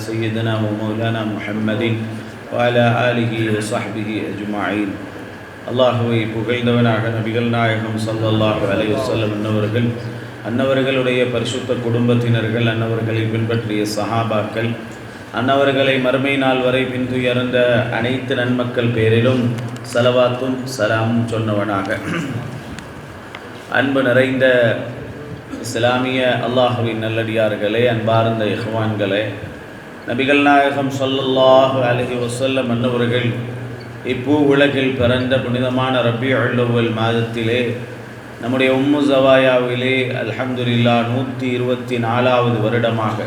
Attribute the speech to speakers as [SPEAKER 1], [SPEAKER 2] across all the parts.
[SPEAKER 1] سيدنا ومولانا محمد وعلى آله وصحبه أجمعين. அல்லாஹுவை புகழ்ந்தவனாக நபிகள் நாயகம் ஸல்லல்லாஹு அலைஹி வஸல்லம் அன்னவர்களுடைய பரிசுத்த குடும்பத்தினர்கள், அன்னவர்களை பின்பற்றிய சஹாபாக்கள், அன்னவர்களை மறுமை நாள் வரை பின்துயர்ந்த அனைத்து நன்மக்கள் பேரிலும் ஸலவாத்தும் ஸலாமும் சொன்னவனாக. அன்பு நிறைந்த இஸ்லாமிய அல்லாஹுவின் நல்லடியார்களே, அன்பார்ந்த இஹ்வான்களே, நபிகள் நாயகம் ஸல்லல்லாஹு அலைஹி வஸல்லம் அன்னவர்கள் இப்பூ உலகில் பிறந்த புனிதமான ரபியுல் அவ்வல் மாதத்திலே நம்முடைய உம்மு ஸவாயாவிலே அல்ஹம்துலில்லாஹ் 124வது வருடமாக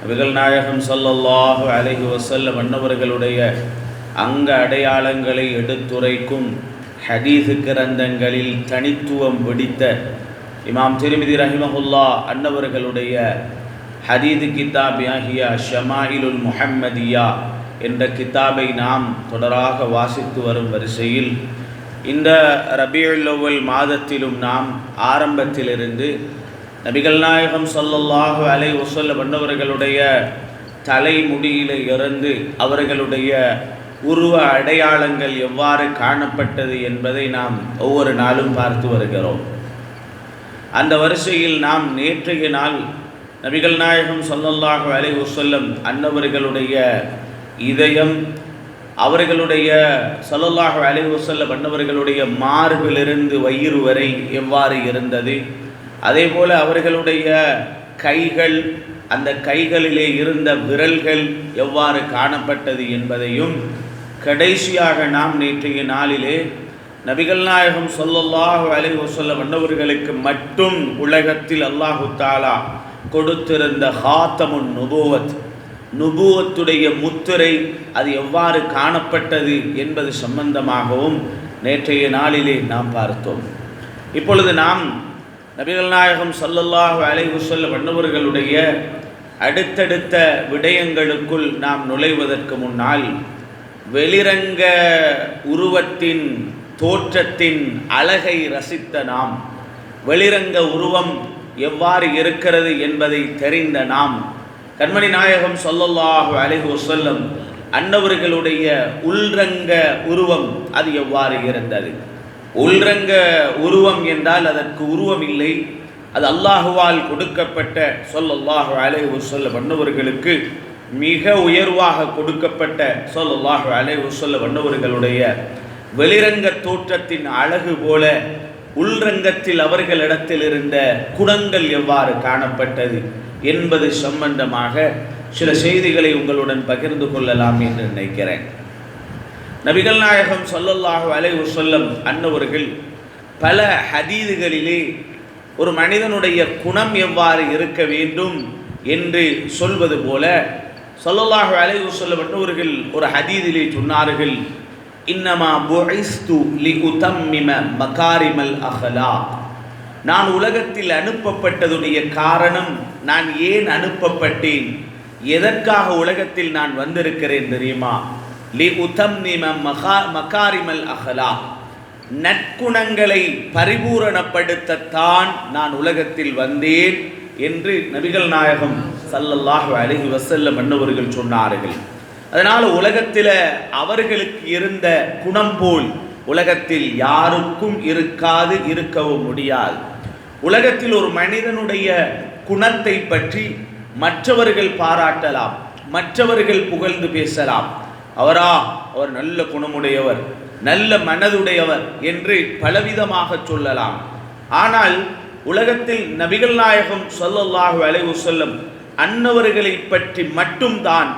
[SPEAKER 1] நபிகள் நாயகம் ஸல்லல்லாஹு அலைஹி வஸல்லம் அன்னவர்களுடைய அங்க அடையாளங்களை எடுத்துரைக்கும் ஹதீஸ் கிரந்தங்களில் தனித்துவம் பிடித்த இமாம் திர்மிதி ரஹிமஹுல்லாஹ் அன்னவர்களுடைய ஹதீஸ் கிதாபியாகிய ஷமாயிலுல் முஹம்மதியா என்ற கிதாபை நாம் தொடராக வாசித்து வரும் வரிசையில் இந்த ரபியுல் அவ்வல் மாதத்திலும் நாம் ஆரம்பத்திலிருந்து நபிகள் நாயகம் ஸல்லல்லாஹு அலைஹி வஸல்லம் அன்னவர்களுடைய தலைமுடியிலே இருந்து அவர்களுடைய உருவ அடையாளங்கள் எவ்வாறு காணப்பட்டது என்பதை நாம் ஒவ்வொரு நாளும் பார்த்து வருகிறோம். அந்த வரிசையில் நாம் நேற்றைய நாள் நபிகள் நாயகம் ஸல்லல்லாஹு அலைஹி வஸல்லம் அன்னவர்களுடைய இதயம், அவர்களுடைய ஸல்லல்லாஹு அலைஹி வஸல்லம் அன்னவர்களுடைய மார்பிலிருந்து வயிறு வரை எவ்வாறு இருந்தது, அதே போல் அவர்களுடைய கைகள், அந்த கைகளிலே இருந்த விரல்கள் எவ்வாறு காணப்பட்டது என்பதையும், கடைசியாக நாம் நேற்றைய நாளிலே நபிகள் நாயகம் ஸல்லல்லாஹு அலைஹி வஸல்லம் அன்னவர்களுக்கு மட்டும் உலகத்தில் அல்லாஹு தஆலா கொடுத்திருந்த ஹாத்தமுன் நுபுவத், நுபுவத்துடைய முத்திரை, அது எவ்வாறு காணப்பட்டது என்பது சம்பந்தமாகவும் நேற்றைய நாளிலே நாம் பார்த்தோம். இப்பொழுது நாம் நபிகள் நாயகம் ஸல்லல்லாஹு அலைஹி வஸல்லம் அன்னவர்களுடைய அடுத்தடுத்த விடயங்களுக்குள் நாம் நுழைவதற்கு முன்னால் வெளிரங்க உருவத்தின் தோற்றத்தின் அழகை ரசித்த நாம், வெளிரங்க உருவம் எவ்வாறு இருக்கிறது என்பதை தெரிந்த நாம், கண்மணி நாயகம் ஸல்லல்லாஹு அலைஹி வஸல்லம் அன்னவர்களுடைய உள்ரங்க உருவம் அது எவ்வாறு இருந்தது. உள்ரங்க உருவம் என்றால் அதற்கு உருவம் இல்லை, அது அல்லாஹுவால் கொடுக்கப்பட்ட ஸல்லல்லாஹு அலைஹி வஸல்லம் அன்னவர்களுக்கு மிக உயர்வாக கொடுக்கப்பட்ட ஸல்லல்லாஹு அலைஹி வஸல்லம் அன்னவர்களுடைய வெளிரங்க தோற்றத்தின் அழகு போல உள்ரங்கத்தில் அவர்களிடத்தில் இருந்த குணங்கள் எவ்வாறு காணப்பட்டது என்பது சம்பந்தமாக சில செய்திகளை உங்களுடன் பகிர்ந்து கொள்ளலாம் என்று நினைக்கிறேன். நபிகள் நாயகம் ஸல்லல்லாஹு அலைஹி வஸல்லம் அன்னவர்கள் பல ஹதீதுகளிலே ஒரு மனிதனுடைய குணம் எவ்வாறு இருக்க வேண்டும் என்று சொல்வது போல ஸல்லல்லாஹு அலைஹி வஸல்லம் அன்னவர்கள் ஒரு ஹதீதிலே சொன்னார்கள், இன்னமா புஇஸ்து லிஉதம்மிம மகாரிமல் அஹ்லாக். நான் உலகத்தில் அனுப்பப்பட்டதுடைய காரணம், நான் ஏன் அனுப்பப்பட்டேன், எதற்காக உலகத்தில் நான் வந்திருக்கிறேன் தெரியுமா? லிஉதம்மிம மகாரிமல் அஹ்லாக், நற்குணங்களை பரிபூரணப்படுத்தத்தான் நான் உலகத்தில் வந்தேன் என்று நபிகள் நாயகம் ஸல்லல்லாஹு அலைஹி வஸல்லம் அன்னவர்கள் சொன்னார்கள். அதனால் உலகத்தில் அவர்களுக்கு இருந்த குணம் போல் உலகத்தில் யாருக்கும் இருக்காது, இருக்கவும் முடியாது. உலகத்தில் ஒரு மனிதனுடைய குணத்தை பற்றி மற்றவர்கள் பாராட்டலாம், மற்றவர்கள் புகழ்ந்து பேசலாம். அவர் நல்ல குணமுடையவர், நல்ல மனதுடையவர் என்று பலவிதமாக சொல்லலாம். ஆனால் உலகத்தில் நபிகள் நாயகம் ஸல்லல்லாஹு அலைஹி வஸல்லம் அன்னவர்களை பற்றி மட்டும்தான்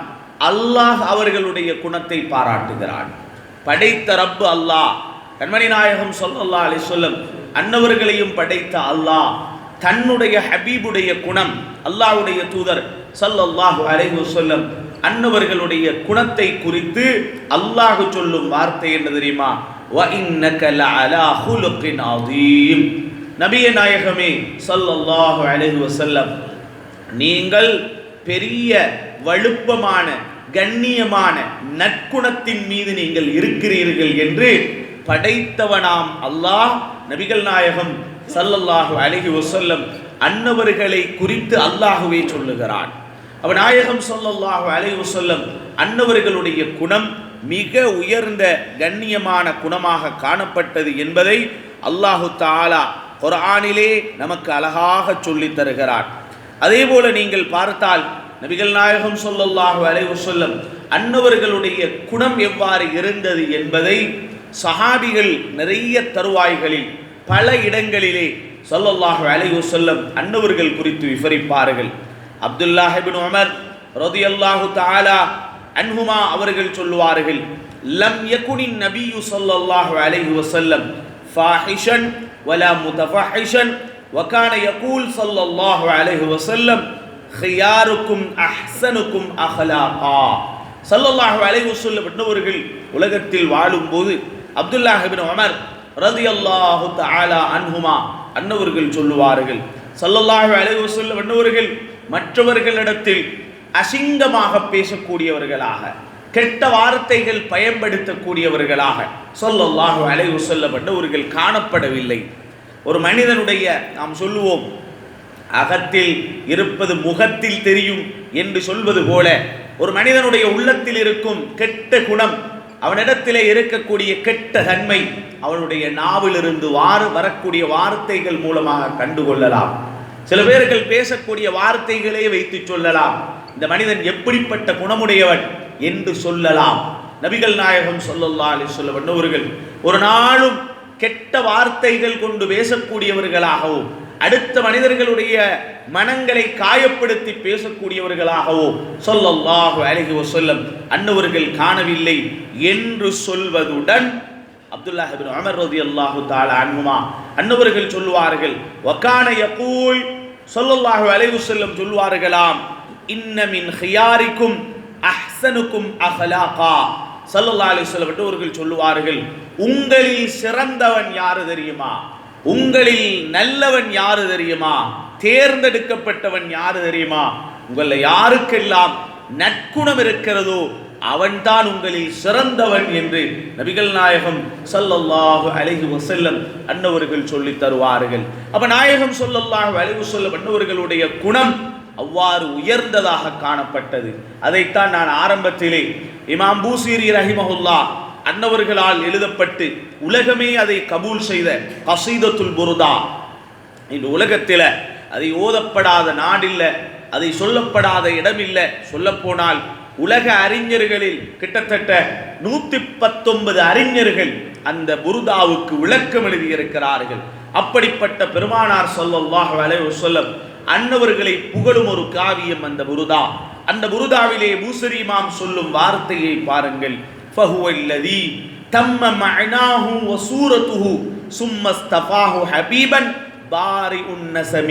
[SPEAKER 1] அல்லாஹ் அவர்களுடைய குணத்தை பாராட்டுகிறான். படைத்த ரப்பு அல்லாஹ், கண்மணி நாயகம் ஸல்லல்லாஹு அலைஹி வஸல்லம் அன்னவர்களையும் படைத்த அல்லாஹ் தன்னுடைய ஹபீபுடைய குணம், அல்லாஹ்வுடைய தூதர் ஸல்லல்லாஹு அலைஹி வஸல்லம் அன்னவர்களுடைய குணத்தை குறித்து அல்லாஹ் சொல்லும் வார்த்தை என்ன தெரியுமா? வ இன்னக லஅலா ஹுலுகின் அதீம். நபியே நாயகமே ஸல்லல்லாஹு அலைஹி வஸல்லம், நீங்கள் பெரிய வலுப்பமான கண்ணியமான நற்குணத்தின் மீது நீங்கள் இருக்கிறீர்கள் என்று படைத்தவனாம் அல்லாஹ் நபிகள் நாயகம் ஸல்லல்லாஹு அலைஹி வஸல்லம் அன்னவர்களை குறித்து அல்லாஹ்வே சொல்லுகிறான். நாயகம் ஸல்லல்லாஹு அலைஹி வஸல்லம் அன்னவர்களுடைய குணம் மிக உயர்ந்த கண்ணியமான குணமாக காணப்பட்டது என்பதை அல்லாஹு தஆலா குர்ஆனிலே நமக்கு அழகாக சொல்லித் தருகிறார். அதே போல நீங்கள் பார்த்தால் நபிகள் நாயகம் ஸல்லல்லாஹு அலைஹி வஸல்லம் அன்னவர்களுடைய குணம் எவ்வாறு இருந்தது என்பதை சஹாபிகள் நிறைய தருவாய்களில் பல இடங்களிலே ஸல்லல்லாஹு அலைஹி வஸல்லம் அன்னவர்கள் குறித்து விவரிப்பார்கள். அப்துல்லாஹ் இப்னு உமர் ரலியல்லாஹு தஆலா அன்ஹுமா அவர்கள் சொல்வார்கள், லம் யகுனின் நபியு ஸல்லல்லாஹு அலைஹி வஸல்லம் ஃபாஹிஷன் வலா முதஃபஹிஷன் வகான யகூல் ஸல்லல்லாஹு அலைஹி வஸல்லம் ஹியாருக்கும் அஹ்ஸனுக்கும் அஹ்லாகா. ஸல்லல்லாஹு அலைஹி வஸல்லம் அன்னவர்கள் உலகத்தில் வாழும்போது அப்துல்லாஹ் இப்னு உமர் ரலியல்லாஹு தஆலா அன்ஹுமா அன்னவர்கள் சொல்லுவார்கள், ஸல்லல்லாஹு அலைஹி வஸல்லம் அன்னவர்கள் மற்றவர்களிடத்தில் அசிங்கமாக பேசக்கூடியவர்களாக, கெட்ட வார்த்தைகள் பயன்படுத்தக்கூடியவர்களாக ஸல்லல்லாஹு அலைஹி வஸல்லம் அன்னவர்கள் காணப்படவில்லை. ஒரு மனிதனுடைய நாம் சொல்லுவோம் அகத்தில் இருப்பது முகத்தில் தெரியும் என்று சொல்வது போல, ஒரு மனிதனுடைய உள்ளத்தில் இருக்கும் கெட்ட குணம், அவனிடத்திலே இருக்கக்கூடிய கெட்ட தன்மை அவனுடைய நாவிலிருந்து வரக்கூடிய வார்த்தைகள் மூலமாக கண்டுகொள்ளலாம். சில பேர்கள் பேசக்கூடிய வார்த்தைகளே வைத்து சொல்லலாம், இந்த மனிதன் எப்படிப்பட்ட குணமுடையவன் என்று சொல்லலாம். நபிகள் நாயகம் ஸல்லல்லாஹு அலைஹி வஸல்லம் அன்னவர்கள் ஒரு நாளும் கெட்ட வார்த்தைகள் கொண்டு பேசக்கூடியவர்களாகவும் அடுத்த மனிதர்களுடைய மனங்களை காயப்படுத்தி பேசக்கூடியவர்களாகவோ ஸல்லல்லாஹு அலைஹி வஸல்லம் அன்னவர்கள் காணவில்லை என்று சொல்வதுடன் அப்துல்லாஹ் இப்னு உமர் ரலியல்லாஹு தஆலா அன்ஹுமா அன்னவர்கள் சொல்வார்கள், வகான யகூல் ஸல்லல்லாஹு அலைஹி வஸல்லம் சொல்வார்களாம், இன்ன மின் ஹியாரிக்கும் அஹ்ஸனுக்கும் அஹ்லாகா. ஸல்லல்லாஹு அலைஹி வஸல்லம் அன்னவர்கள் சொல்வார்கள், உங்களில் சிறந்தவன் யாரு தெரியுமா, உங்களில் நல்லவன் யாரு தெரியுமா, தேர்ந்தெடுக்கப்பட்டவன் யாரு தெரியுமா, உங்கள யாருக்கெல்லாம் நற்குணம் இருக்கிறதோ அவன்தான் உங்களில் சிறந்தவன் என்று நபிகள் நாயகம் ஸல்லல்லாஹு அலைஹி வஸல்லம் அன்னவர்கள் சொல்லி தருவார்கள். அப்ப நாயகம் ஸல்லல்லாஹு அலைஹி வஸல்லம் அன்னவர்களுடைய குணம் அவ்வாறு உயர்ந்ததாக காணப்பட்டது. அதைத்தான் நான் ஆரம்பத்திலே இமாம் பூசீரி ரஹிமஹுல்லாஹ் அன்னவர்களால் எழுதப்பட்டு உலகமே அதை கபூல் செய்த கஸீதத்துல் புர்தா, இந்த உலகத்தில் அதை ஓதப்படாத நாடில்லை, அதை சொல்லப்படாத இடமில்லை. சொல்லப்போனால் உலக அறிஞர்களில் கிட்டத்தட்ட 119 அறிஞர்கள் அந்த புர்தாவுக்கு விளக்கம் எழுதியிருக்கிறார்கள். அப்படிப்பட்ட பெருமானார் ஸல்லல்லாஹு அலைஹி வஸல்லம் அன்னவர்களை புகழும் ஒரு காவியம் அந்த புர்தா. அந்த புர்தாவிலே பூசரி இமாம் சொல்லும் வார்த்தையை பாருங்கள், فهو الذي تم معناه وصورته ثم اصطفاه حبيبا بارئ النسم.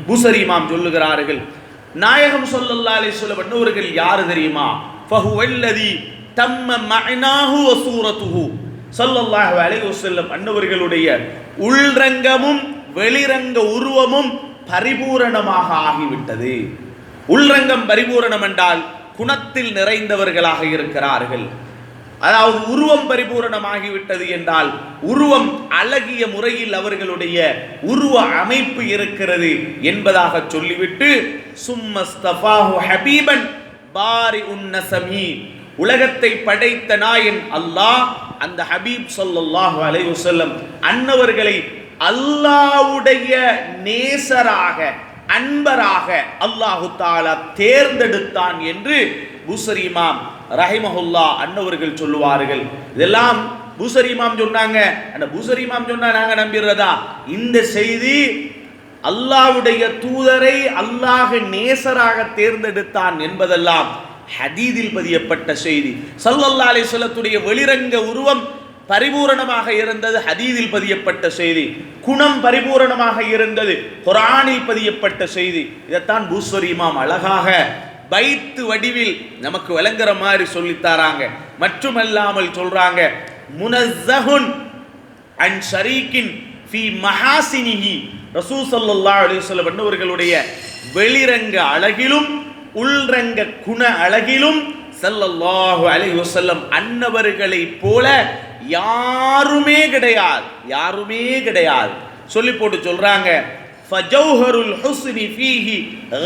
[SPEAKER 1] பூசரி இமாம் சொல்லுகிறார்கள், நாயகம் ஸல்லல்லாஹு அலைஹி வஸல்லம் அன்னவர்கள் யார் தெரியுமா, فهو الذي تم معناه وصورته. ஸல்லல்லாஹு அலைஹி வஸல்லம் அன்னவர்களுடைய உள்ரங்கமும் வெளிரங்க உருவமும் பரிபூரணமாக ஆகிவிட்டது. உள்ரங்கம் பரிபூரணம் என்றால் குணத்தில் நிறைந்தவர்களாக இருக்கிறார்கள். அதாவது உருவம் பரிபூரணமாகிவிட்டது என்றால் உருவம் அழகிய முறையில் அவர்களுடைய உருவ அமைப்பு இருக்கிறது என்பதாக சொல்லிவிட்டு சும்மஸ்தஃபாஹு ஹபீபன் பாரிஉன் நஸமி, உலகத்தை படைத்த நாயன் அல்லாஹ் அந்த ஹபீப் ஸல்லல்லாஹு அலைஹி வஸல்லம் அன்னவர்களை அல்லாஹ்வுடைய நேசராக அன்பராக அல்லாஹு தஆலா தேர்ந்தெடுத்தான் என்று பூசரி இமாம் ரஹிமஹுல்லாஹ் அன்னவர்கள் சொல்லுவார்கள். இதெல்லாம் பூசரி இமாம் சொன்னாங்க. அந்த பூசரி இமாம் சொன்னா நாங்க நம்பிடுறதா? இந்த செய்தி அல்லாஹ்வுடைய தூதரை அல்லாஹ் நேசராக தேர்ந்தெடுத்தான் என்பதெல்லாம் ஹதீஸில் பதியப்பட்ட செய்தி. ஸல்லல்லாஹு அலைஹி வஸல்லத்துடைய வெளிரங்க உருவம் பரிபூரணமாக இருந்தது, ஹதீஸில் பதியப்பட்ட செய்தி. குணம் பரிபூரணமாக இருந்தது, குர்ஆனில் பதியப்பட்ட செய்தி. இதைத்தான் பூசரி இமாம் அழகாக பைத்து வடிவில் நமக்கு விளங்குற மாதிரி சொல்லித்தாராங்க. மட்டுமல்லாமல் சொல்றாங்க, முனஸ்ஸஹுன் அன் ஷரீக்கின் ஃபீ மஹாசினிஹி. ரசூல் ஸல்லல்லாஹு அலைஹி வஸல்லம் அன்னவர்களுடைய வெளிரங்க அழகிலும் உள்ரங்க குண அழகிலும் ஸல்லல்லாஹு அலைஹி வஸல்லம் அன்னவர்களை போல யாருமே கிடையாது, யாருமே கிடையாது. சொல்லி போட்டு சொல்றாங்க, ஃபஜௌஹருல் ஹுஸ்னி ஃபீஹி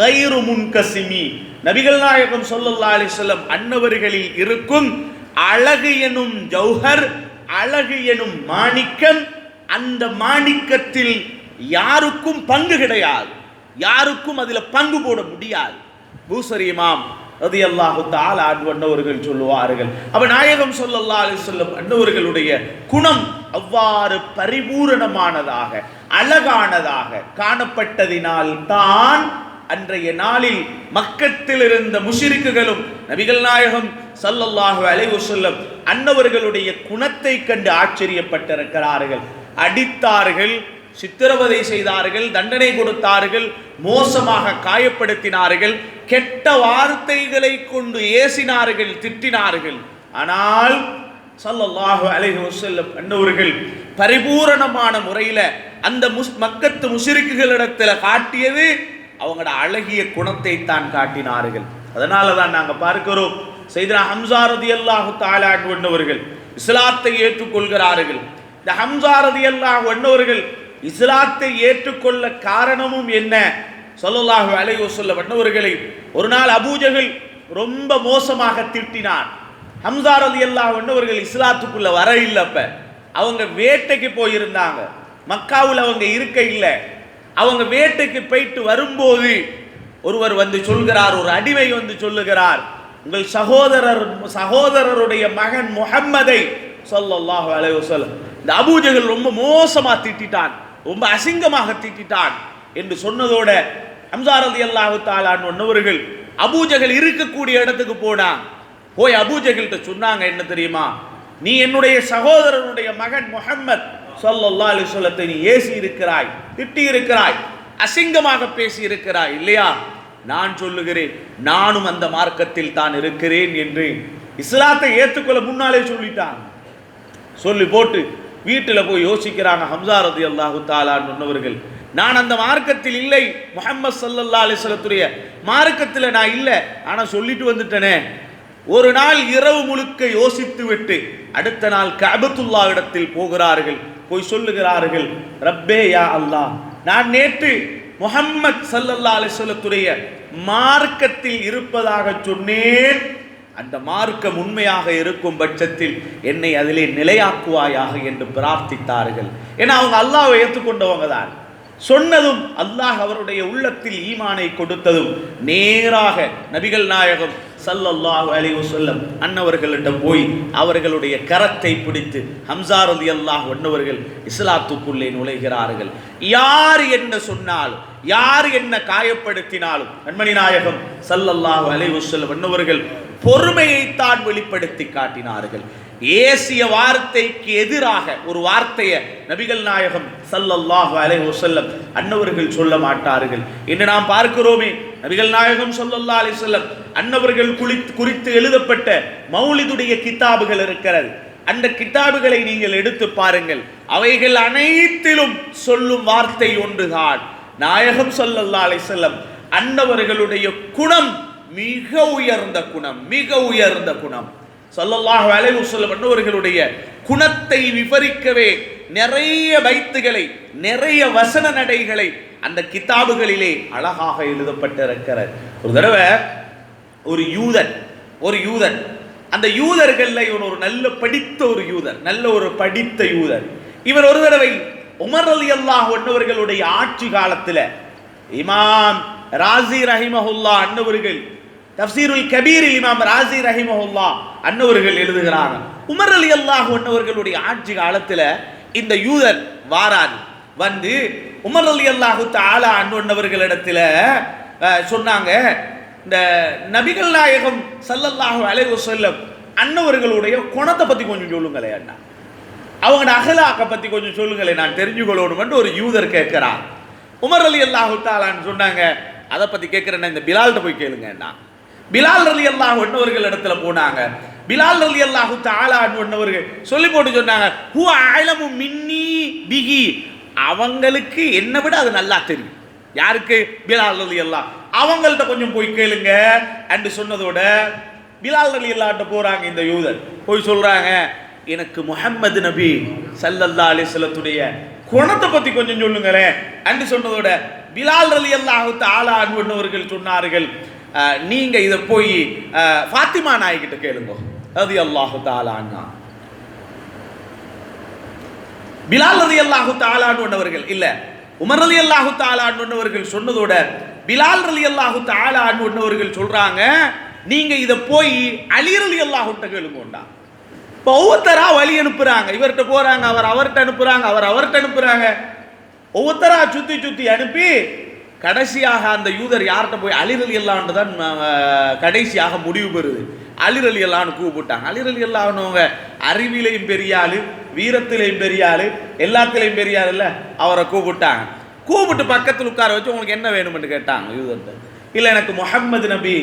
[SPEAKER 1] கைரு முன்கசிமி. நபிகள் நாயகம் ஸல்லல்லாஹு அலைஹி வஸல்லம் அன்னவர்களில் இருக்கும் அழகு எனும் ஜௌஹர், அழகு எனும் மாணிக்கம், அந்த மாணிக்கத்தில் யாருக்கும் பங்கு கிடையாது, யாருக்கும் அதில் பங்கு போட முடியாது. பூசரி இமாம் ரலியல்லாஹு தஆலா அன்ஹு சொல்லுவார்கள், அப்ப நாயகம் ஸல்லல்லாஹு அலைஹி வஸல்லம் அன்னவர்களுடைய குணம் அவ்வாறு பரிபூரணமானதாக அழகானதாக காணப்பட்டதினால் தான் அன்றைய நாளில் மக்கத்தில் இருந்த முஷ்ரிக்குகளும் நபிகள் நாயகம் ஸல்லல்லாஹு அலைஹி வஸல்லம் அன்னவர்களுடைய குணத்தை கண்டு ஆச்சரியப்பட்டிருக்கிறார்கள். அடித்தார்கள், சித்திரவதை செய்தார்கள், தண்டனை கொடுத்தார்கள், மோசமாக காயப்படுத்தினார்கள், கெட்ட வார்த்தைகளை கொண்டு ஏசினார்கள், திட்டினார்கள். ஆனால் ஸல்லல்லாஹு அலைஹி வஸல்லம் அன்னவர்கள் பரிபூரணமான முறையில் அந்த மக்கத்து முஷ்ரிக்குகளிடத்தில் காட்டியது அவங்களோட அழகிய குணத்தை தான் காட்டினார்கள். அதனால தான் நாங்கள் பார்க்கிறோம், சையதுனா ஹம்ஸா ரலியல்லாஹு தஆலா அன்ஹு இஸ்லாத்தை ஏற்றுக்கொள்கிறார்கள். இந்த ஹம்ஸா ரலியல்லாஹு அன்ஹு இஸ்லாத்தை ஏற்றுக்கொள்ள காரணமும் என்ன? ஸல்லல்லாஹு அலைஹி வஸல்லம் அன்னவர்களை ஒரு நாள் அபூஜஹல் ரொம்ப மோசமாக திட்டினான். ஹம்ஸா ரலியல்லாஹு அன்ஹு இஸ்லாத்துக்குள்ள வர இல்லை. அப்ப அவங்க வேட்டைக்கு போயிருந்தாங்க, மக்காவில் அவங்க இருக்க இல்லை. அவங்க வேட்டைக்கு போயிட்டு வரும்போது ஒருவர் வந்து சொல்கிறார், ஒரு அடிமை வந்து சொல்லுகிறார், உங்கள் சகோதரருடைய மகன் முஹம்மதை ஸல்லல்லாஹு அலைஹி வஸல்லம் இந்த அபூஜஹல் ரொம்ப மோசமா திட்டான், ரொம்ப அசிங்கமாக திட்டான் என்று சொன்னதோட ஹம்ஸா ரலியல்லாஹு தஆலா அன்ஹு அபூஜஹல் இருக்கக்கூடிய இடத்துக்கு போனாங்க. போய் அபூஜஹல்கிட்ட சொன்னாங்க, என்ன தெரியுமா, நீ என்னுடைய சகோதரனுடைய மகன் முஹம்மத் ஸல்லல்லாஹு அலைஹி வஸல்லத்தை நீ ஏசி இருக்கிறாய், திட்டி இருக்கிறாய், அசிங்கமாக பேசி இருக்கிறாய் இல்லையா? நான் சொல்லுகிறேன், நானும் அந்த மார்க்கத்தில் தான் இருக்கிறேன் என்று இஸ்லாத்தை ஏற்றுக்கொள்ள முன்னாலே சொல்லிட்டாங்க. சொல்லி போட்டு வீட்டில் போய் யோசிக்கிறாங்க ஹம்ஸா ரலியல்லாஹு தஆலா அன்ஹு, நான் அந்த மார்க்கத்தில் இல்லை, முஹம்மது ஸல்லல்லாஹு அலைஹி வஸல்லத்துடைய மார்க்கத்தில் நான் இல்லை, ஆனால் சொல்லிட்டு வந்துட்டேனே. ஒரு நாள் இரவு முழுக்க யோசித்து விட்டு அடுத்த நாள் கஅபத்துல்லா இடத்தில் போகிறார்கள். போய் சொல்லுகிறார்கள், ரப்பே யா அல்லாஹ், நான் நேற்று முஹம்மது ஸல்லல்லாஹு அலைஹி வஸல்லத்துடைய மார்க்கத்தில் இருப்பதாக சொன்னேன், அந்த மார்க்கம் உண்மையாக இருக்கும் பட்சத்தில் என்னை அதிலே நிலையாக்குவாயாக என்று பிரார்த்தித்தார்கள். ஏன்னா அவங்க அல்லாஹ்வை ஏற்றுக்கொண்டவங்க தான். சொன்னதும் அல்லாஹ் அவருடைய உள்ளத்தில் ஈமானை கொடுத்ததும் நேராக நபிகள் நாயகம் ஸல்லல்லாஹு அலைஹி வஸல்லம் அன்னவர்களிடம் போய் அவர்களுடைய கரத்தை பிடித்து ஹம்ஸா ரலியல்லாஹு அன்ஹு இஸ்லாத்துக்குள்ளே நுழைகிறார்கள். யார் என்ன சொன்னாலும், யார் என்ன காயப்படுத்தினாலும் கண்மணி நாயகம் ஸல்லல்லாஹு அலைஹி வஸல்லம் அன்னவர்கள் பொறுமையைத்தான் வெளிப்படுத்தி காட்டினார்கள். ஏசிய வார்த்தைக்கு எதிராக ஒரு வார்த்தையை நபிகள் நாயகம் ஸல்லல்லாஹு அலைஹி வஸல்லம் அன்னவர்கள் சொல்ல மாட்டார்கள் என்று நாம் பார்க்கிறோமே. நபிகள் நாயகம் ஸல்லல்லாஹு அலைஹி வஸல்லம் அன்னவர்கள் குறித்து எழுதப்பட்ட மௌலிதுடைய கிதாபுகள் இருக்கிறது. அந்த கிதாபுகளை நீங்கள் எடுத்து பாருங்கள், அவைகள் அனைத்திலும் சொல்லும் வார்த்தை ஒன்றுதான், நாயகம் ஸல்லல்லாஹு அலைஹி வஸல்லம் அன்னவர்களுடைய குணம் மிக உயர்ந்த குணம், மிக உயர்ந்த குணம். ஸல்லல்லாஹு அலைஹி வஸல்லம் அன்னவர்களுடைய குணத்தை விவரிக்கவே நிறைய பைத்துகளை, நிறைய வசன நடைகளை அந்த கிதாபுகளிலே அழகாக எழுதப்பட்டிருக்கிறது. ஒரு தடவை ஒரு யூதன் அந்த யூதர்கள்ல இவன் ஒரு நல்ல படித்த ஒரு யூதர், நல்ல ஒரு படித்த யூதர். இவர் ஒரு தடவை உமர் ரலியல்லாஹு அன்ஹுவர்களுடைய ஆட்சி காலத்தில் இமாம் ராசி ரஹிமஹுல்லா அன்னவர்கள் தஃப்சீருல் கபீரில் இமாம் ராசி ரஹிமஹுல்லா அன்னவர்கள் எழுதுகிறாங்க, உமர் ரலியல்லாஹு அன்ஹுவர்களுடைய ஆட்சி காலத்தில் இந்த யூதர் வாராது வந்து உமர் ரலியல்லாஹு தஆலா அன்ஹுவர்களிடத்தில் சொன்னாங்க, இந்த நபிகள் நாயகம் ஸல்லல்லாஹு அலைஹி வஸல்லம் அன்னவர்களுடைய குணத்தை பற்றி கொஞ்சம் சொல்லுங்களேன் அண்ணா, அவங்களோட அகலாக்க பற்றி கொஞ்சம் சொல்லுங்களேன், நான் தெரிஞ்சுக்கொள்ளணும் ஒரு யூதர் கேட்கிறார். உமர் ரலியல்லாஹு தஆலான்னு சொன்னாங்க, அதை பற்றி கேட்குறேன்னா இந்த பிலால்கிட்ட போய் கேளுங்கண்ணா. பிலால் ரலியல்லாஹு அன்ஹு இடத்துல போனாங்க. பிலால் ரலியல்லாஹு தஆலா அன்ஹு சொல்லி போட்டு சொன்னாங்க, ஹுவ அலமு மின்னி பிஹி, அவங்களுக்கு என்னை விட அது நல்லா தெரியும். யாருக்கு? பிலால் ரலியல்லாஹு, அவங்கள்ட்ட கொஞ்சம் போய் கேளுங்க என்று சொன்னதோட பிலால் ரலியல்லாஹு போறாங்க. இந்த யூதர் போய் சொல்றாங்க, எனக்கு முஹம்மது நபி ஸல்லல்லாஹு அலைஹி வஸல்லத்துடைய குணத்தை பத்தி கொஞ்சம் சொல்லுங்களேன் என்று சொன்னதோட பிலால் ரலியல்லாஹு தஆலா அன்ஹு அவர்கள் சொன்னார்கள், நீங்க இதை போய் ஃபாத்திமா நாய் கிட்ட கேளுங்க ரலியல்லாஹு தஆலா அன்ஹா. பிலால் ரலியல்லாஹு தஆலா அன்ஹு இல்ல, உமர் ரலியல்லாஹு தஆலா அன்ஹு சொன்னதோட பிலால் ரலியல்லாஹு தஆலா அன்ஹு சொல்றாங்க, நீங்க இதை போய் அலி ரலியல்லாஹு கிட்ட கேளுங்கடா. இப்போ ஒவ்வொருத்தரா வழி அனுப்புறாங்க, இவர்கிட்ட போறாங்க, அவர்கிட்ட அனுப்புறாங்க, அவர்கிட்ட அனுப்புறாங்க, ஒவ்வொருத்தரா சுத்தி சுத்தி அனுப்பி கடைசியாக அந்த யூதர் யார்கிட்ட போய் அலி ரலியல்லாஹு தான் கடைசியாக முடிவு பெறுது. அலி ரலியல்லாஹு கூப்பிட்டாங்க. அலி ரலியல்லாஹு அறிவிலையும் பெரிய ஆளு, வீரத்திலையும் பெரிய ஆளு, எல்லாத்திலையும் பெரிய ஆளு இல்ல, அவரை கூப்பிட்டாங்க. கூப்பிட்டு பக்கத்தில் உட்கார வச்சு உங்களுக்கு என்ன வேணும்னு கேட்டாங்க யூதர்கிட்ட. இல்ல எனக்கு முஹம்மது நபி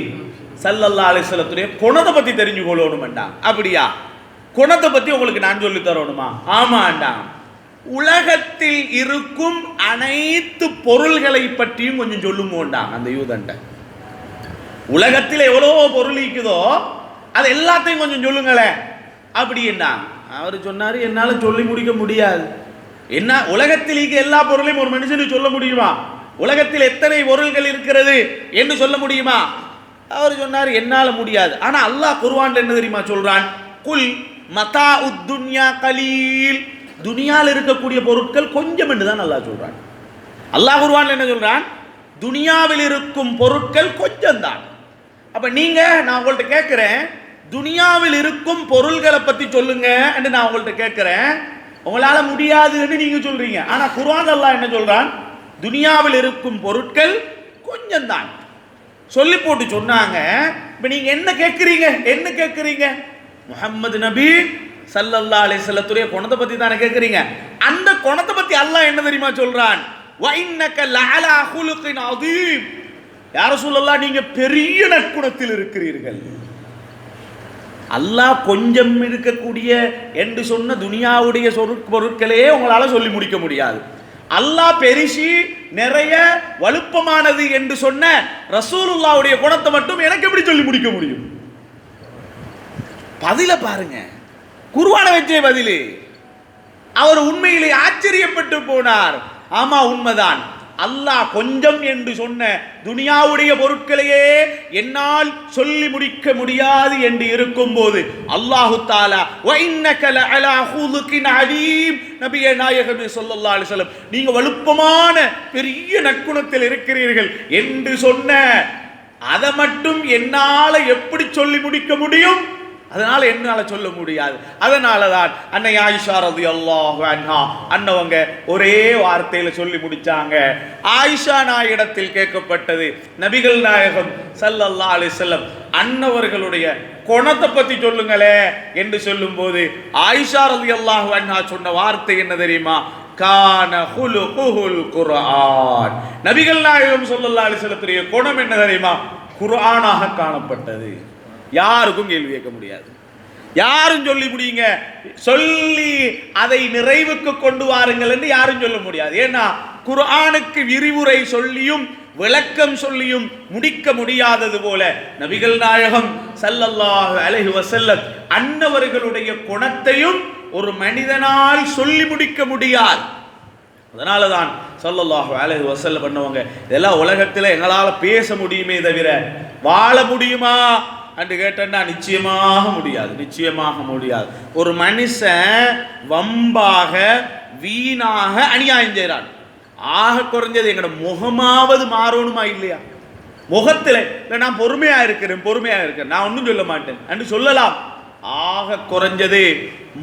[SPEAKER 1] ஸல்லல்லாஹு அலைஹி வஸல்லத்துடைய குணத்தை பத்தி தெரிஞ்சு கொள்ளணும்ட்டாங்க. அப்படியா, குணத்தை பத்தி உங்களுக்கு நான் சொல்லி தரணுமா? ஆமாண்டாங்க. உலகத்தில் இருக்கும் அனைத்து பொருள்களை பற்றியும் கொஞ்சம் சொல்லுங்கோண்டாங்க அந்த யூதன்ட்ட. உலகத்தில் எவ்வளோ பொருள் இருக்குதோ அது எல்லாத்தையும் கொஞ்சம் சொல்லுங்களேன் அப்படின்னா அவர் சொன்னாரு, என்னால சொல்லி முடிக்க முடியாது. என்ன உலகத்தில் இருக்க எல்லா பொருளையும் ஒரு மனுஷனுக்கு சொல்ல முடியுமா? உலகத்தில் எத்தனை பொருள்கள் இருக்கிறது என்று சொல்ல முடியுமா? அவர் சொன்னார், என்னால முடியாது. ஆனா அல்லாஹ் குர்ஆன்ல என்ன தெரியுமா சொல்றான்? குல் மதாஉத் துன்யா கலீல், துனியாவில் இருக்கக்கூடிய பொருட்கள் கொஞ்சம் என்று தான் அல்லாஹ் சொல்றான். அல்லாஹ் குர்ஆன்ல என்ன சொல்றான்? துனியாவில் இருக்கும் பொருட்கள் கொஞ்சம் தான். அப்ப நீங்க, நான் உங்கள்ட்ட கேட்கிறேன், துனியாவில் இருக்கும் பொருள்களை பத்தி சொல்லுங்க என்று நான் உங்கள்ட்ட கேட்கிறேன். உங்களால முடியாதுன்னு நீங்க சொல்றீங்க. ஆனா குர்ஆன் அல்லாஹ் என்ன சொல்றான்? துனியாவில் இருக்கும் பொருட்கள் கொஞ்சம் தான் சொல்லி போட்டு சொன்னாங்க. இப்ப நீங்க என்ன கேட்கிறீங்க? என்ன கேட்கிறீங்க? முஹம்மது நபி ஸல்லல்லாஹு அலைஹி வஸல்லத்துடைய குணத்தை பத்தி தானே கேட்கிறீங்க. அந்த குணத்தை பத்தி அல்லாஹ் என்ன தெரியுமா சொல்றான்? வ இன்னக லஅலா குலுகின் அதீம், யா ரசூலல்லாஹ் நீங்க பெரிய நற்குணத்தில் இருக்கிறீர்கள். அல்லாஹ் கொஞ்சம் இருக்கக்கூடிய என்று சொன்ன துனியாவுடைய பொருட்களே உங்களால சொல்லி முடிக்க முடியாது. அல்லாஹ் பெரிசி நிறைய வலுப்பமானது என்று சொன்ன ரசூலுல்லாஹ்வுடைய குணத்தை மட்டும் எனக்கு எப்படி சொல்லி முடிக்க முடியும்? பதில பாருங்க, குர்ஆனை வச்சே பதிலு. அவர் உண்மையிலே ஆச்சரியப்பட்டு போனார். ஆமா உண்மைதான், அல்லாஹ் கொஞ்சம் என்று சொன்ன துனியாவுடைய பொருட்களையே என்னால் சொல்லி முடிக்க முடியாது என்று இருக்கும் போது அல்லாஹு தஆலா வ இன்னக லஅலா குலுகின் அதீம், நபியே நாயகமே ஸல்லல்லாஹு அலைஹி வஸல்லம் நீங்க வலுப்பமான பெரிய நற்குணத்தில் இருக்கிறீர்கள் என்று சொன்ன அதை மட்டும் என்னால எப்படி சொல்லி முடிக்க முடியும்? அதனால என்னால சொல்ல முடியாது. அதனால தான் அன்னை ஆயிஷா ரலியல்லாஹு அன்ஹா அன்னவங்க ஒரே வார்த்தையில சொல்லி முடிச்சாங்க. ஆயிஷா நாயிடத்தில் கேட்கப்பட்டது, நபிகள் நாயகம் ஸல்லல்லாஹு அலைஹி வஸல்லம் அன்னவர்களுடைய குணத்தை பத்தி சொல்லுங்களே என்று சொல்லும் போது ஆயிஷா ரலியல்லாஹு அன்ஹா சொன்ன வார்த்தை என்ன தெரியுமா? கான ஹுலுகுல் குர்ஆன். நபிகள் நாயகம் ஸல்லல்லாஹு அலைஹி வஸல்லத்துடைய குணம் என்ன தெரியுமா? குர்ஆனாக காணப்பட்டது. யாருக்கும் கேள்வி கேட்க முடியாது. யாரும் சொல்லி முடியுங்க, சொல்லி அதை நிறைவுக்கு கொண்டு வாருங்கள் என்று யாரும் சொல்ல முடியாது. ஏன்னா குர்ஆனுக்கு விரிவுரை சொல்லியும் விளக்கம் சொல்லியும் முடிக்க முடியாதது போல நபிகள் நாயகம் ஸல்லல்லாஹு அலைஹி வஸல்லம் அன்னவர்களுடைய குணத்தையும் ஒரு மனிதனால் சொல்லி முடிக்க முடியாது. அதனாலதான் ஸல்லல்லாஹு அலைஹி வஸல்லம் பண்ணவங்க இதெல்லாம் உலகத்தில் எங்களால் பேச முடியுமே தவிர வாழ முடியுமா என்று கேட்டா நிச்சயமாக முடியாது, நிச்சயமாக முடியாது. ஒரு மனுஷன் வம்பாக வீணாக அநியாயம் செய்கிறான், ஆக குறைஞ்சது எங்களோட முகமாவது மாறணுமா இல்லையா? முகத்தில் இல்லை நான் பொறுமையா இருக்கிறேன் நான் ஒன்றும் சொல்ல மாட்டேன் என்று சொல்லலாம். ஆக குறைஞ்சது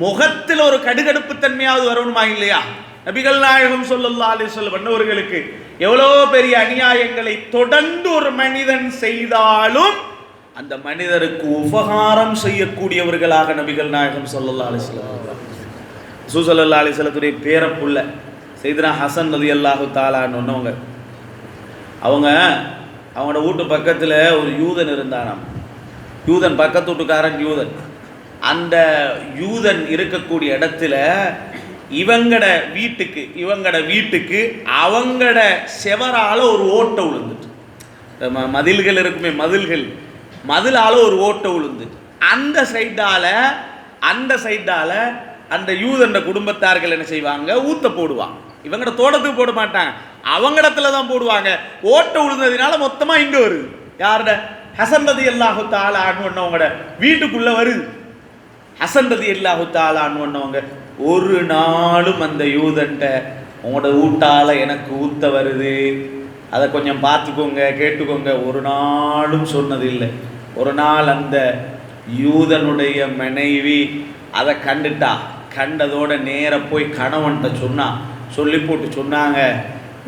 [SPEAKER 1] முகத்தில் ஒரு கடுகடுப்பு தன்மையாவது வரணுமா இல்லையா? நபிகள் நாயகம் ஸல்லல்லாஹு அலைஹி வஸல்லம் பண்ணவர்களுக்கு எவ்வளோ பெரிய அநியாயங்களை தொடர்ந்து ஒரு மனிதன் செய்தாலும் அந்த மனிதருக்கு உபகாரம் செய்யக்கூடியவர்களாக நபிகள் நாயகம் ஸல்லல்லாஹு அலைஹி வஸல்லம் ஸல்லல்லாஹு அலைஹி வஸல்லத்துடைய பேரப்புள்ள சையதுனா ஹசன் ரலியல்லாஹு தஆலா சொன்னவங்க. அவங்களோட வீட்டு பக்கத்தில் ஒரு யூதன் இருந்தானாம். யூதன் பக்கத்து வீட்டுக்காரன் யூதன். அந்த யூதன் இருக்கக்கூடிய இடத்துல இவங்கட வீட்டுக்கு அவங்கட செவரால ஒரு ஓட்டை விழுந்துட்டு, மதில்கள் இருக்குமே மதிலால ஒரு ஓட்டை விழுந்துட்டு அந்த சைடால அந்த யூதன் குடும்பத்தார்கள் என்ன செய்வாங்க? ஊத்த போடுவாங்க. இவங்கட தோட்டத்துக்கு போட மாட்டாங்க, அவங்க இடத்துல தான் போடுவாங்க. ஓட்டை விழுந்ததுனால மொத்தமா இங்க வருது. யாருட? ஹசன் ரலியல்லாஹு தஆலா அன்ஹுவங்க வீட்டுக்குள்ள வருது. ஹசன் ரலியல்லாஹு தஆலா அன்ஹுவங்க ஒரு நாளும் அந்த யூதன்ட்ட உங்களோட ஊட்டால எனக்கு ஊத்த வருது, அதை கொஞ்சம் பார்த்துக்கோங்க கேட்டுக்கோங்க, ஒரு நாளும் சொன்னதில்லை. ஒரு நாள் அந்த யூதனுடைய மனைவி அதை கண்டுட்டா. கண்டதோட நேர போய் கணவன்கிட்ட சொன்னா. சொல்லி போட்டு சொன்னாங்க,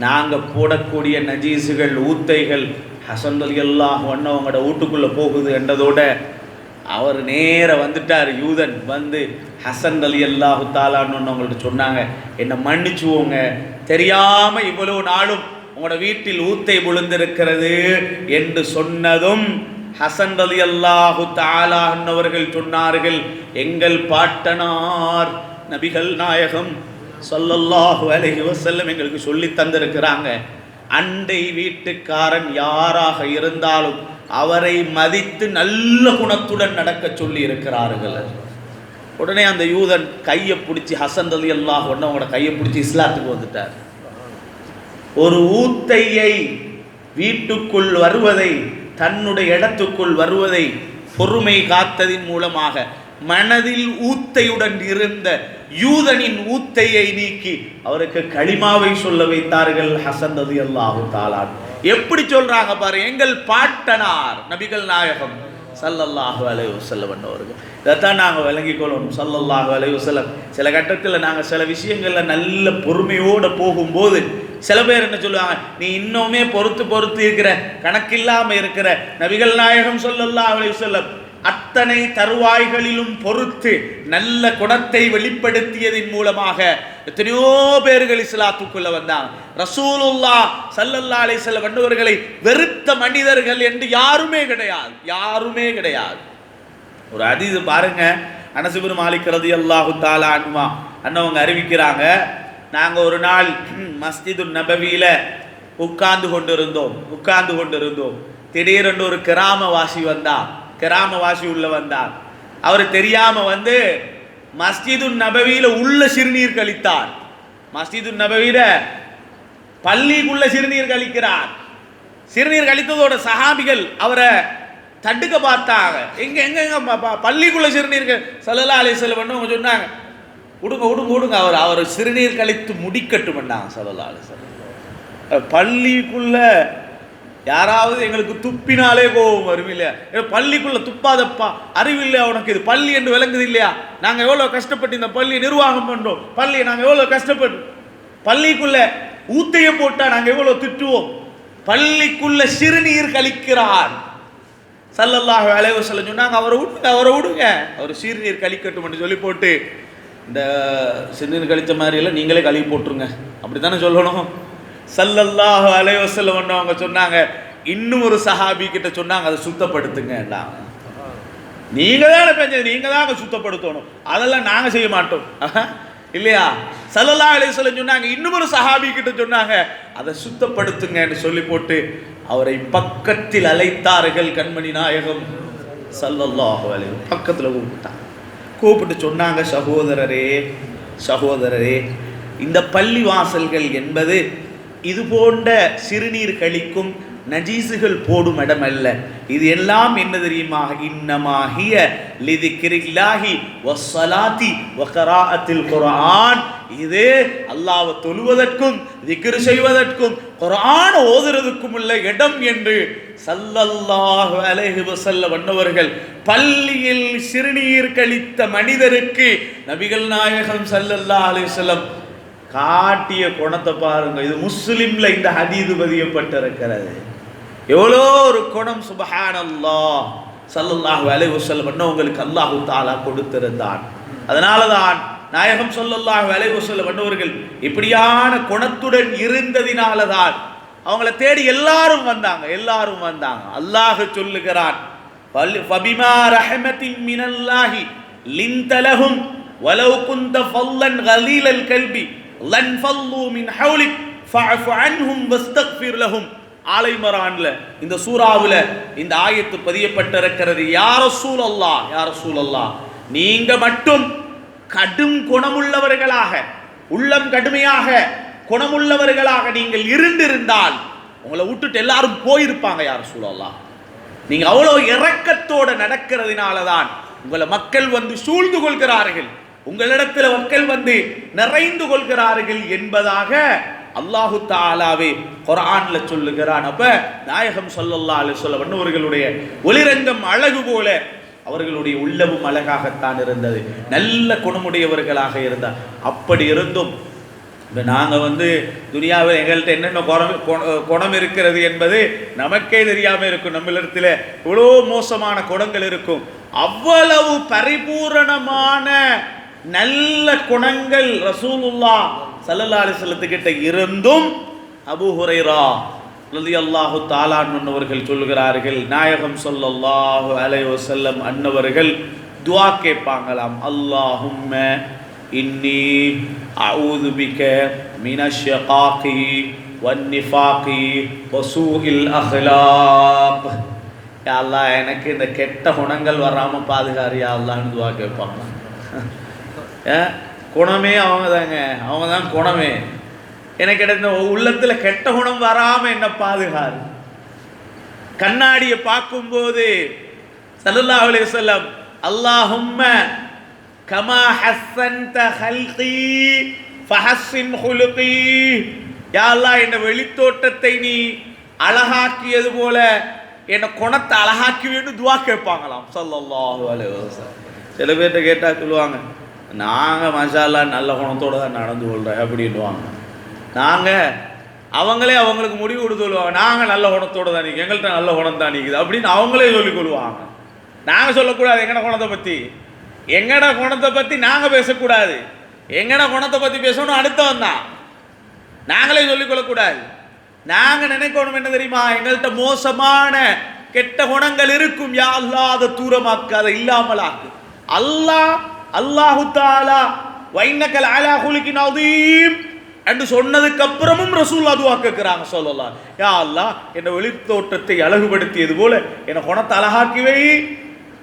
[SPEAKER 1] நாங்கள் போடக்கூடிய நஜீஸுகள் ஊத்தைகள் ஹசன் ரலியல்லாஹு அன்ஹு அவங்களோட வீட்டுக்குள்ளே போகுது என்றதோட அவர் நேர வந்துட்டார். யூதன் வந்து ஹசன் ரலியல்லாஹு தஆலா அன்ஹு அவங்கள்ட்ட சொன்னாங்க, என்னை மன்னிச்சுவோங்க, தெரியாமல் இவ்வளோ நாளும் உங்களோட வீட்டில் ஊத்தை விழுந்திருக்கிறது என்று சொன்னதும் ஹசன் ரலியல்லாஹு தஆலா அன்ஹு அவர்கள் சொன்னார்கள், எங்கள் பாட்டனார் நபிகள் நாயகம் ஸல்லல்லாஹு அலைஹி வஸல்லம் எங்களுக்கு சொல்லி தந்திருக்கிறாங்க, அண்டை வீட்டுக்காரன் யாராக இருந்தாலும் அவரை மதித்து நல்ல குணத்துடன் நடக்க சொல்லி இருக்கிறார்கள். உடனே அந்த யூதன் கையை பிடிச்சி ஹசன் ரலியல்லாஹு அன்ஹு அவங்களோட கையை பிடிச்சி இஸ்லாத்துக்கு வந்துட்டார். ஒரு ஊத்தையை வீட்டுக்குள் வருவதை, தன்னுடைய இடத்துக்குள் வருவதை பொறுமை காத்ததின் மூலமாக மனதில் ஊத்தையுடன் இருந்த யூதனின் ஊத்தையை நீக்கி அவருக்கு களிமாவை சொல்ல வைத்தார்கள் ஹசன் ரலியல்லாஹு தஆலா. எப்படி சொல்றாங்க பாரு, எங்கள் பாட்டனார் நபிகள் நாயகம் ஸல்லல்லாஹு அலைஹி வஸல்லம் அவர்கள். இதைத்தான் நாங்கள் விளங்கிக் கொள்ளணும். ஸல்லல்லாஹு அலைஹி வஸல்லம் சில கட்டத்தில் நாங்கள் சில விஷயங்களில் நல்ல பொறுமையோடு போகும்போது சில பேர் என்ன சொல்லுவாங்க, நீ இன்னுமே பொறுத்து இருக்கிற, கணக்கில்லாமல் இருக்கிற. நபிகள் நாயகம் ஸல்லல்லாஹு அலைஹி வஸல்லம் அத்தனை தருவாய்களிலும் பொறுத்து நல்ல குணத்தை வெளிப்படுத்தியதின் மூலமாக எத்தனையோ பேர்கள் இஸ்லாத்துக்குள்ள வந்தாங்க. ரசூலுல்லாஹ் ஸல்லல்லாஹு அலைஹி வஸல்லம் அன்னவர்களை வெறுத்த மனிதர்கள் என்று யாருமே கிடையாது. ஒரு ஹதீஸ் பாருங்க, அனஸ் இப்னு மாலிக் ரலியல்லாஹு தஆலா அன்ஹு அன்னவங்க அறிவிக்கிறாங்க, நாங்கள் ஒரு நாள் மஸ்ஜிது நபவியில உட்கார்ந்து கொண்டிருந்தோம். திடீரென்று ஒரு கிராமவாசி உள்ள வந்தார். அவர் தெரியாம வந்து மஸ்ஜிது நபவியில உள்ள சிறுநீர் கழித்தார். மஸ்ஜிது நபவியில பள்ளிக்குள்ள சிறுநீர் கழிக்கிறார். சிறுநீர் கழித்ததோட சஹாபிகள் அவரை தடுக்க பார்த்தாங்க. எங்க பள்ளிக்குள்ள சிறுநீர் ஸல்லல்லாஹு அலைஹி வஸல்லம் சொன்னாங்க, விடுங்க அவர் சிறுநீர் கழித்து முடிக்கட்டும் பண்ணாங்க ஸல்லல்லாஹு அலைஹி வஸல்லம். பள்ளிக்குள்ள யாராவது எங்களுக்கு துப்பினாலே கோபம் வரும் இல்லையா? பள்ளிக்குள்ள துப்பாதப்பா, அறிவில்லையா உனக்கு, இது பள்ளி என்று விளங்குது இல்லையா? நாங்கள் எவ்வளோ கஷ்டப்பட்டு இந்த பள்ளியை நிர்வாகம் பண்ணுறோம், பள்ளியை நாங்கள் எவ்வளோ கஷ்டப்பட்டு, பள்ளிக்குள்ள ஊத்தையை போட்டால் நாங்கள் எவ்வளோ திட்டுவோம். பள்ளிக்குள்ள சிறுநீர் கழிக்கிறார் ஸல்லல்லாஹு அலைஹி வஸல்லம் சொன்னாங்க, அவரை விடுங்க அவர் சிறுநீர் கழிக்கட்டும் சொல்லி போட்டு, இந்த சிறுநீர் கழித்த மாதிரி எல்லாம் நீங்களே கழுவி போட்டுருங்க அப்படி தானே சொல்லணும். ஸல்லல்லாஹு அலைஹி வஸல்லம் அவங்க சொன்னாங்க, இன்னும் ஒரு சஹாபி கிட்ட சொன்னாங்க, அதை சுத்தப்படுத்துங்க. நீங்க தானே பெஞ்சது, நீங்க தான் சுத்தப்படுத்தணும், அதெல்லாம் நாங்க செய்ய மாட்டோம் இல்லையா? ஸல்லல்லாஹு அலைஹி வஸல்லம் சொன்னாங்க, இன்னும் ஒரு சஹாபி கிட்ட சொன்னாங்க, அதை சுத்தப்படுத்துங்கன்னு சொல்லி போட்டு அவரை பக்கத்தில் அழைத்தார்கள். கண்மணி நாயகம் ஸல்லல்லாஹு அலைஹி பக்கத்தில் கூப்பிட்டு சொன்னாங்க, சகோதரரே, இந்த பள்ளி வாசல்கள் என்பது இது போன்ற சிறுநீர் கழிக்கும் நஜீசுகள் போடும் இடம் அல்ல. இது எல்லாம் என்ன தெரியுமா? இன்னமாஹிய லிதிக்ரில்லாஹி வஸ்ஸலாத்தி வகராஅத்தில் குர்ஆன். இது அல்லாஹ்வை தொழுவதற்கும் திக்ர் செய்வதற்கும் குர்ஆன் ஓதுறதுக்கும் உள்ள இடம் என்று ஸல்லல்லாஹு அலைஹி வஸல்லம் அன்னவர்கள் பள்ளியில் சிறுநீர் கழித்த மனிதருக்கு நபிகள் நாயகம் ஸல்லல்லாஹு அலைஹி வஸல்லம் காட்டிய குணத்தை பாருங்க. இது முஸ்லிம்ல இந்த ஹதீது பதியப்பட்டிருக்கிறது. எவ்வளோ ஒரு குணம், சுப்ஹானல்லாஹ். ஸல்லல்லாஹு அலைஹி வஸல்லம் அன்னவங்களுக்கு அல்லாஹு தஆலா கொடுத்திருந்தான். அதனால தான் நாயகம் ஸல்லல்லாஹு அலைஹி வஸல்லம் அன்னவர்கள் இப்படியான குணத்துடன் இருந்ததினால தான் அவங்கள தேடி எல்லாரும் வந்தாங்க. அல்லாஹ் சொல்லுகிறான், ஃபபிமா ரஹ்மத்தின் மினல்லாஹி லின்த லஹும் வலவ் குன்த ஃபல்லன் கலீலல் கல்பி லன் ஃபல்லு மின் ஹவ்லிக் ஃபஅஃபு அன்ஹும் வஸ்தக்ஃபிர் லஹும். ஆலை இம்ரான்ல இந்த சூறாவுல இந்த ஆயத்து பதியப்பட்டிருக்கிறது. யா ரசூலல்லாஹ், நீங்க மட்டும் கடும் குணமுள்ளவர்களாக, உள்ளம் கடுமையாக குணமுள்ளவர்களாக நீங்கள் இருந்திருந்தால் உங்களை விட்டுட்டு எல்லாரும் போயிருப்பாங்க. யா ரசூலல்லாஹ், நீங்க அவ்வளவு இரக்கத்தோட நடக்கிறதுனால தான் உங்களை மக்கள் வந்து சூழ்ந்து கொள்கிறார்கள், உங்களிடத்தில் மக்கள் வந்து நிறைந்து கொள்கிறார்கள் என்பதாக அல்லாஹு தஆலாவே குர்ஆன்ல சொல்லுகிறான். அப்ப நாயகம் ஸல்லல்லாஹு அலைஹி வஸல்லம் அன்னவர்களுடைய ஒளிரங்கம் அழகு போல அவர்களுடைய உள்ளமும் அழகாகத்தான் இருந்தது, நல்ல குணமுடையவர்களாக இருந்தார். அப்படி இருந்தும் நாங்கள் வந்து துனியாவில் எங்கள்கிட்ட என்னென்ன குணம் இருக்கிறது என்பது நமக்கே தெரியாமல் இருக்கும். நம்மளிடத்தில் இவ்வளோ மோசமான குணங்கள் இருக்கும். அவ்வளவு பரிபூரணமான நல்ல குணங்கள் ரசூலுல்லாஹ் ஸல்லல்லாஹு அலைஹி வஸல்லம் கிட்ட இருந்தும் அபூ ஹுரைரா ரலியல்லாஹு தஆலா அன்ஹு சொல்கிறார்கள், நாயகம் ஸல்லல்லாஹு அலைஹி வஸல்லம் அன்னவர்கள் துஆ கேட்பாங்களாம், அல்லாஹும்ம இன்னி அஊது பிக மினஷ் ஷகாகி வன்னிஃபாகி வசூஇல் அஹ்லாக். யா அல்லாஹ், எனக்கு இந்த கெட்ட குணங்கள் வராமல் பாதுகாரு யா அல்லாஹ்னு துஆ கேட்பாங்க. குணமே அவங்க தாங்க, அவங்க தான் குணமே. எனக்கு இந்த உள்ளத்தில் கெட்ட குணம் வராமல் என்ன பாதுகாரு. கண்ணாடியை பார்க்கும்போது ஸல்லல்லாஹு அலைஹி வஸல்லம் அல்லாஹும்ம கமா ஹஸ்ஸன்த ஹல்கி ஃபஹஸ்ஸின் ஹுலுகி, யா அல்லாஹ் என்ன வெளித்தோட்டத்தை நீ அழகாக்கியது போல என்ன குணத்தை அழகாக்கி வேண்டும் துஆ கேட்பாங்களாம் ஸல்லல்லாஹு அலைஹி வஸல்லம். சில பேர்கிட்ட கேட்டால் சொல்லுவாங்க, நாங்கள் மாஷா அல்லாஹ் நல்ல குணத்தோடு தான் நடந்து கொள்கிறோம் அப்படின்வாங்க. நாங்கள் அவங்களே அவங்களுக்கு முடிவு கொடுத்து சொல்லுவாங்க, நாங்கள் நல்ல குணத்தோடு தான் நிற்கும், எங்கள்கிட்ட நல்ல குணம் தான் நிற்குது அப்படின்னு அவங்களே சொல்லிக் கொள்வாங்க. நாங்கள் சொல்லக்கூடாது எங்கட குணத்தை பற்றி, எங்கட குணத்தை பற்றி நாங்கள் பேசக்கூடாது, எங்கட குணத்தை பற்றி பேசணும் அடுத்தவன் தான். நாங்களே சொல்லிக்கொள்ளக்கூடாது. நாங்கள் நினைக்கணும் என்ன தெரியுமா, எங்கள்கிட்ட மோசமான கெட்ட குணங்கள் இருக்கும், யா அல்லாஹ் அதை தூரமாக்கு, அதை இல்லாமலாக்கு. அல்லாஹு தஆலா வைன்னக அலா குலுகின் அதீம் என்று சொன்னதுக்கு அப்புறமும் ரசூலுல்லாஹ் துஆ கேட்கிறாங்க ஸல்லல்லாஹு, யா அல்லாஹ் என்ன வெளித்தோட்டத்தை அழகுபடுத்தியது போல என்ன குணத்தை அழகாக்கி வை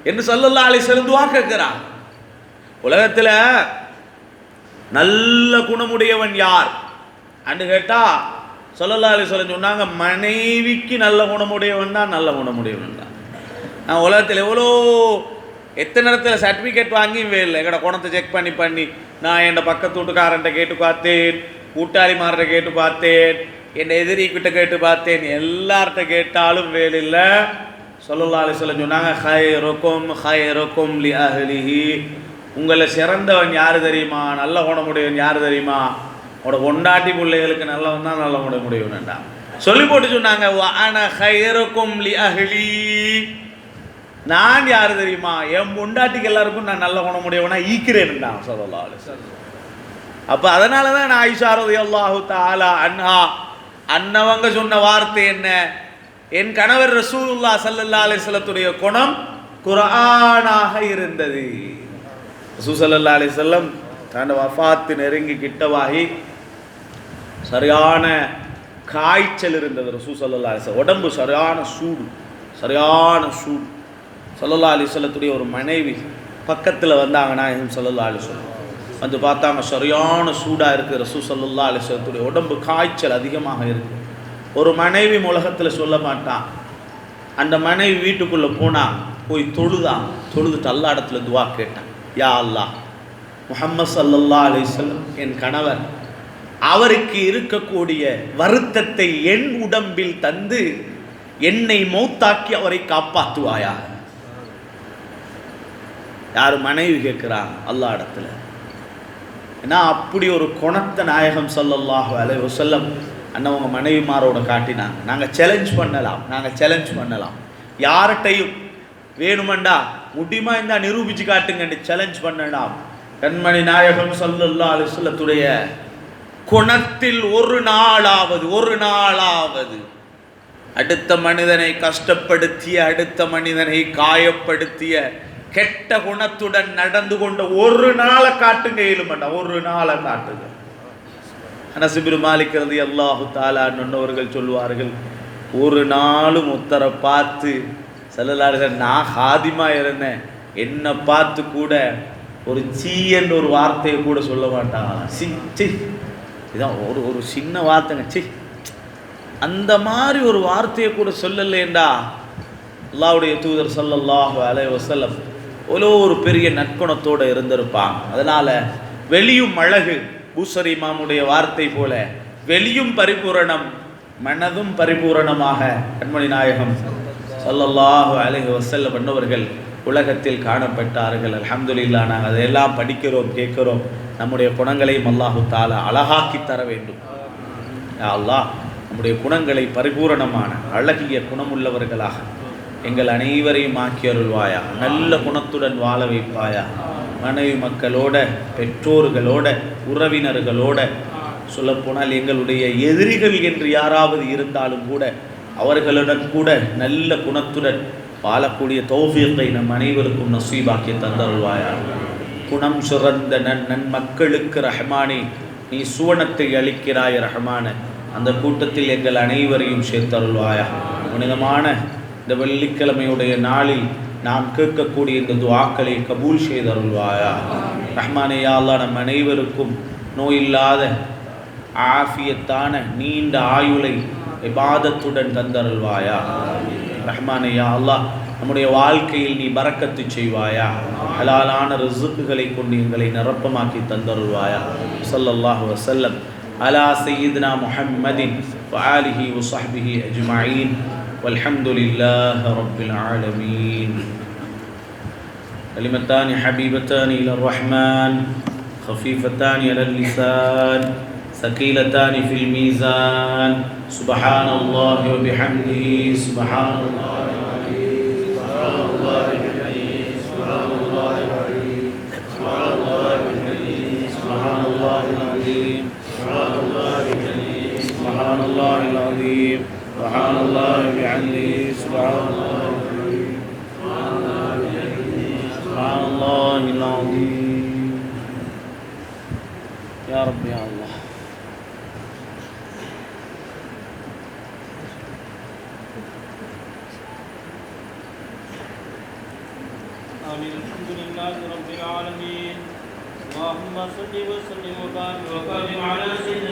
[SPEAKER 1] என்று ஸல்லல்லாஹு அலைஹி வஸல்லம் துஆ கேட்கிறாங்க. உலகத்தில் நல்ல குணமுடையவன் யார் என்று கேட்டா ஸல்லல்லாஹு அலைஹி வஸல்லம் சொன்னாங்க, மனைவிக்கு நல்ல குணமுடையவன் தான் நல்ல குணமுடையவன் தான். நான் உலகத்தில் எவ்வளோ எத்தனை இடத்துல சர்டிஃபிகேட் வாங்கியும் வேலை எங்கட குணத்தை செக் பண்ணி நான் என் பக்கத்து வீட்டுக்காரன்ட்ட கேட்டு பார்த்தேன், கூட்டாளிமார்கிட்ட கேட்டு பார்த்தேன், என் எதிரிக்கிட்ட கேட்டு பார்த்தேன், எல்லார்கிட்ட கேட்டாலும் வேலை இல்லை. ஸல்லல்லாஹு அலைஹி வஸல்லம் சொன்னாங்க, ஹைருக்கும் லி அஹ்லிஹி, உங்களை சிறந்தவன் யார் தெரியுமா, நல்ல குணமுடையவன் யார் தெரியுமா, உங்களோட கொண்டாட்டி பிள்ளைகளுக்கு நல்லவன் தான் நல்ல குணமுடையவன்டா சொல்லி போட்டு சொன்னாங்க. வ அன ஹைருக்கும் லி அஹ்லி, நான் யார் தெரியுமா, என் பொண்டாட்டிக்கு எல்லாருக்கும் நான் நல்ல குணமுடையவனா ஈக்கிறேன்டா ஸல்லல்லாஹு அலைஹி வஸல்லம். அப்போ அதனால தான் நான் ஆயிஷா ரலியல்லாஹு தஆலா அன்ஹா அன்னவங்க சொன்ன வார்த்தை என்ன, என் கணவர் ரசூலுல்லாஹ் ஸல்லல்லாஹு அலைஹி வஸல்லத்துடைய குணம் குர்ஆனாக இருந்தது. ரசூல் ஸல்லல்லாஹு அலைஹி வஸல்லம் தன் வஃபாத்து நெருங்கி கிட்டவாகி சரியான காய்ச்சல் இருந்தது. ரசூல் ஸல்லல்லாஹு அலைஹி வஸல்லம் உடம்பு சரியான சூடு. ஸல்லல்லாஹு அலைஹி வஸல்லத்துடைய ஒரு மனைவி பக்கத்தில் வந்தாங்க, நாயகம் ஸல்லல்லாஹு அலைஹி வஸல்லம் வந்து பார்த்தாங்க, சரியான சூடாக இருக்குது. ரசூல் ஸல்லல்லாஹு அலைஹி வஸல்லத்துடைய உடம்பு காய்ச்சல் அதிகமாக இருக்குது. ஒரு மனைவி உலகத்தில் சொல்ல மாட்டான். அந்த மனைவி வீட்டுக்குள்ளே போனால் போய் தொழுதுட்டு அல்லாஹ் இடத்துல துஆ கேட்டான், யா அல்லாஹ், முஹம்மது ஸல்லல்லாஹு அலைஹி வஸல்லம் என் கணவர், அவருக்கு இருக்கக்கூடிய வருத்தத்தை என் உடம்பில் தந்து என்னை மௌத்தாக்கி அவரை காப்பாற்றுவாயா. யார் மனைவி கேட்குறாங்க அல்லாஹ் இடத்துல. ஏன்னா அப்படி ஒரு குணத்தை நாயகம் ஸல்லல்லாஹு அலைஹி வஸல்லம் அண்ணவங்க மனைவிமாரோட காட்டினாங்க. நாங்கள் சேலஞ்ச் பண்ணலாம் யார்கிட்டையும் வேணுமெண்டா முடியுமா இந்த நிரூபித்து காட்டுங்கன்னு சேலஞ்ச் பண்ணலாம். கண்மணி நாயகம் ஸல்லல்லாஹு அலைஹி வஸல்லத்துடைய குணத்தில் ஒரு நாளாவது அடுத்த மனிதனை கஷ்டப்படுத்திய, அடுத்த மனிதனை காயப்படுத்திய, கெட்ட குணத்துடன் நடந்து கொண்ட ஒரு நாளை காட்டுங்க, இயலுமண்டா ஒரு நாளை காட்டுங்க. அனஸ் இப்னு மாலிக் ரலியல்லாஹு தஆலா அன்ஹு சொல்வார்கள், ஒரு நாளும் ஒருத்தரை பார்த்து ஸல்லல்லாஹு அலைஹி வஸல்லம் நான் ஹாதிமா இருந்தேன், என்னை பார்த்து கூட ஒரு சீன்னு ஒரு வார்த்தையை கூட சொல்ல மாட்டாங்க. சி இதான் ஒரு சின்ன வார்த்தைங்க, சி அந்த மாதிரி ஒரு வார்த்தையை கூட சொல்லலேண்டா அல்லாஹ்வுடைய தூதர் ஸல்லல்லாஹு அலைஹி வஸல்லம் ஒரு பெரிய நற்குணத்தோடு இருந்திருப்பாங்க. அதனால வெளியும் அழகு, பூசரி இமாமுடைய வார்த்தை போல வெளியும் பரிபூரணம் மனதும் பரிபூரணமாக கண்மணி நாயகம் ஸல்லல்லாஹு அலைஹி வஸல்லம் என்பவர்கள் உலகத்தில் காணப்பட்டார்கள். அல்ஹம்துலில்லாஹ். நாங்கள் அதையெல்லாம் படிக்கிறோம், கேட்கிறோம். நம்முடைய குணங்களையும் அல்லாஹு தஆலா அழகாக்கி தர வேண்டும். யா அல்லாஹ், நம்முடைய குணங்களை பரிபூரணமான அழகிய குணமுள்ளவர்களாக எங்கள் அனைவரையும் ஆக்கி அருள்வாயா. நல்ல குணத்துடன் வாழ வைப்பாயா. மனைவி மக்களோட, பெற்றோர்களோட, உறவினர்களோட, சொல்லப்போனால் எங்களுடைய எதிரிகள் என்று யாராவது இருந்தாலும் கூட அவர்களுடன் கூட நல்ல குணத்துடன் வாழக்கூடிய தௌஃபீக்கை நம் அனைவருக்கும் நசீபாக்கி தந்தருள்வாயா. குணம் சுரந்த நன்மக்களுக்கு ரஹ்மானே நீ சுவனத்தை அளிக்கிறாய் ரஹ்மான. அந்த கூட்டத்தில் எங்கள் அனைவரையும் சேர்த்தருள்வாயா. புனிதமான இந்த வெள்ளிக்கிழமையுடைய நாளில் நாம் கேட்கக்கூடிய இந்த துஆக்களை கபூல் செய்தருள்வாயா ரஹ்மானே. யா அல்லாஹ், நம் அனைவருக்கும் நோயில்லாத ஆஃபியத்தான நீண்ட ஆயுளை இபாதத்துடன் தந்தருள்வாயா ரஹ்மானே. யா அல்லாஹ், நம்முடைய வாழ்க்கையில் நீ பரக்கத்து செய்வாயா. ஹலாலான ரிஸ்குகளை கொண்டு எங்களை நிரப்பமாக்கி தந்தருள்வாயா. ஸல்லல்லாஹு அலைஹி வஸல்லம் அலா சய்யிதினா முஹம்மதின் வ ஆலிஹி வ ஸஹ்பிஹி அஜ்மஈன் வல்ஹம்துலில்லாஹி ரப்பில் ஆலமீன். கலிமத்தானி ஹபீபத்தானி இலர் ரஹ்மான் خفيفتان على اللسان ثقيلتان في الميزان سبحان الله وبحمده سبحان الله العظيم سبحان الله العظيم سبحان الله العظيم سبحان الله العظيم سبحان الله العظيم سبحان الله العظيم سبحان الله العظيم سبحان الله بحمده سبحان الله العظيم سبحان الله العظيم. يا رب يا الله.
[SPEAKER 2] آمين. الحمد لله رب العالمين. اللهم صل وسلم وبارك وكرم على سيدنا